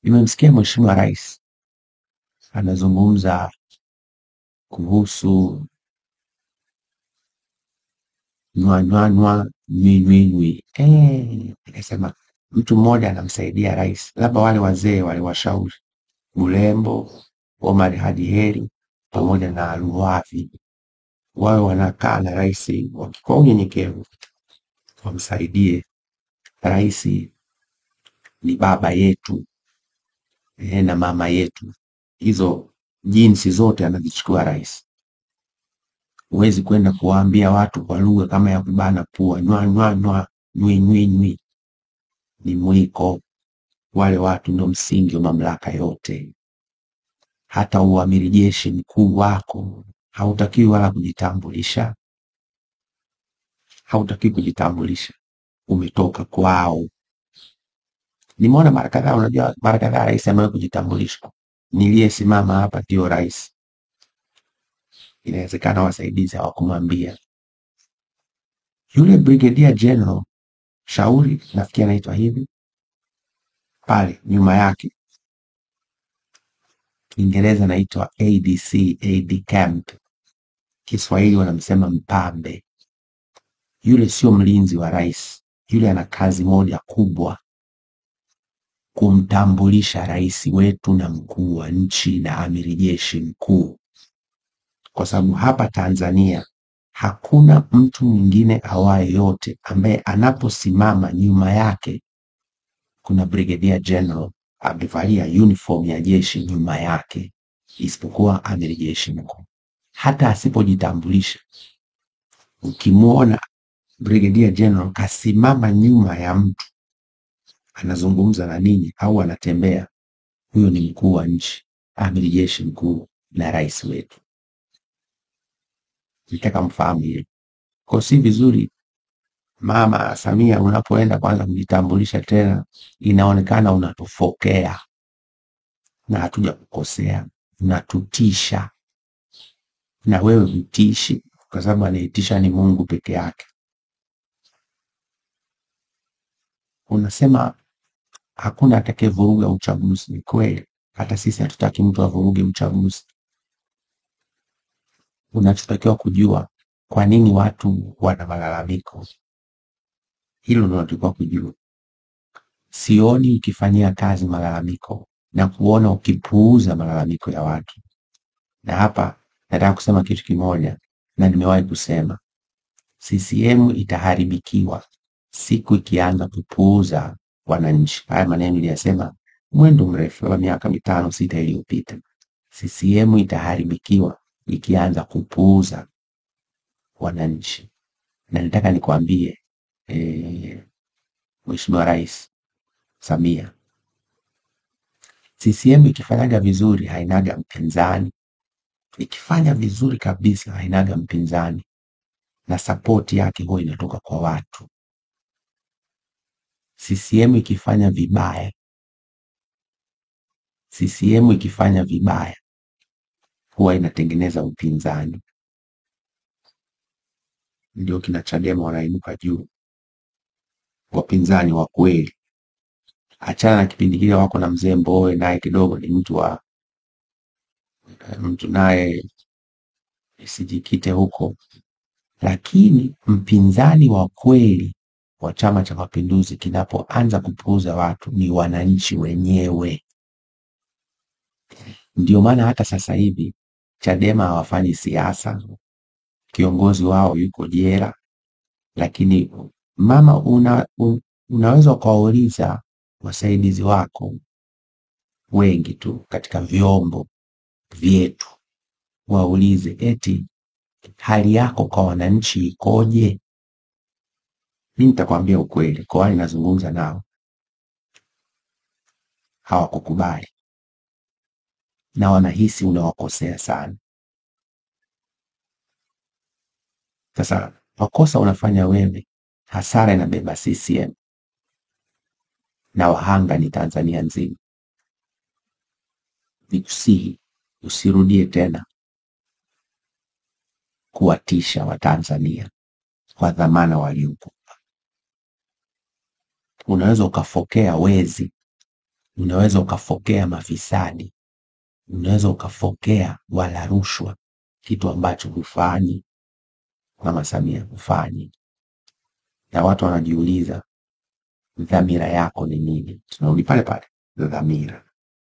Nimemsikia Mheshimiwa Rais anazungumza kuhusu nwa nwi. Nikasema mtu mmoja anamsaidia rais, labda wale wazee wale washauri Bulembo, Omar Haji Heri pamoja na Luwavi, wawe wanakaa na rais kwa unyenyekevu, wamsaidie. Rais ni baba yetu na mama yetu, hizo jinsi zote anazichukua rais. Huwezi kwenda kuwaambia watu kwa lugha kama ya kubana pua, nwa nwi. Ni mwiko. Wale watu ndio msingi wa mamlaka yote. Hata uamiri jeshi mkuu wako hautakiwi wala kujitambulisha. Hautakiwi kujitambulisha, umetoka kwao. Nimeona mara kadhaa, unajua mara kadhaa rais amewahi kujitambulisha. Niliyesimama hapa ndio rais. Inawezekana wasaidizi hawakumwambia. Yule Brigadier General Shauri, nafikiri anaitwa hivi, pale nyuma yake Kiingereza anaitwa ADC, AD Camp. Kiswahili wanamsema mpambe. Yule sio mlinzi wa rais. Yule ana kazi moja kubwa, kumtambulisha rais wetu na mkuu wa nchi na amiri jeshi mkuu. Kwa sababu hapa Tanzania hakuna mtu mwingine awaye yote ambaye anaposimama nyuma yake kuna Brigadier General amevalia uniform ya jeshi nyuma yake, isipokuwa amiri jeshi mkuu. Hata asipojitambulisha, ukimwona Brigadier General kasimama nyuma ya mtu anazungumza na nini au anatembea, huyo ni mkuu wa nchi, amiri jeshi mkuu na rais wetu. Nitaka mfahamu hilo. Kwa si vizuri Mama Samia unapoenda kwanza kujitambulisha tena inaonekana unatufokea, na hatuja kukosea, unatutisha. Na wewe utishi, kwa sababu anaitisha ni Mungu peke yake. Unasema hakuna atakayevuruga uchaguzi. Ni kweli, hata sisi hatutaki mtu avuruge uchaguzi. Unachotakiwa kujua kwa nini watu wana malalamiko. Hilo ndio unatakiwa kujua. Sioni ukifanyia kazi malalamiko na kuona ukipuuza malalamiko ya watu. Na hapa nataka kusema kitu kimoja, na nimewahi kusema. CCM itaharibikiwa siku ikianza kupuuza wananchi. Haya maneno niliyasema mwendo mrefu wa miaka 5-6 iliyopita. CCM itaharibikiwa ikianza kupuuza wananchi. Na nataka nikwambie Mheshimiwa Rais Samia, CCM ikifanyaga vizuri hainaga mpinzani. Ikifanya vizuri kabisa hainaga mpinzani, na support yake huwa inatoka kwa watu. CCM ikifanya vibaya, CCM ikifanya vibaya huwa inatengeneza upinzani. Ndio kina Chadema wanainuka juu, wapinzani wa kweli. Achana na kipindi kile wako na mzee Mbowe, naye kidogo ni mtu naye sijikite huko. Lakini mpinzani wa kweli wa Chama cha Mapinduzi kinapoanza kupuuza watu ni wananchi wenyewe. Ndio maana hata sasa hivi Chadema hawafanyi siasa, kiongozi wao yuko jela. Lakini mama, unaweza kuwauliza wasaidizi wako wengi tu katika vyombo vyetu, waulize eti hali yako kwa wananchi ikoje? Mimi nitakwambia ukweli, kwa wale nazungumza nao hawakukubali na wanahisi unawakosea sana. Sasa makosa unafanya wewe, hasara inabeba CCM na wahanga ni Tanzania nzima. Nikusihi usirudie tena kuwatisha Watanzania kwa dhamana waliokupa. Unaweza ukafokea wezi, unaweza ukafokea mafisadi, unaweza ukafokea wala rushwa, kitu ambacho hufanyi. Mama Samia hufanyi. Na watu wanajiuliza dhamira yako ni nini? Tunarudi pale pale, dhamira.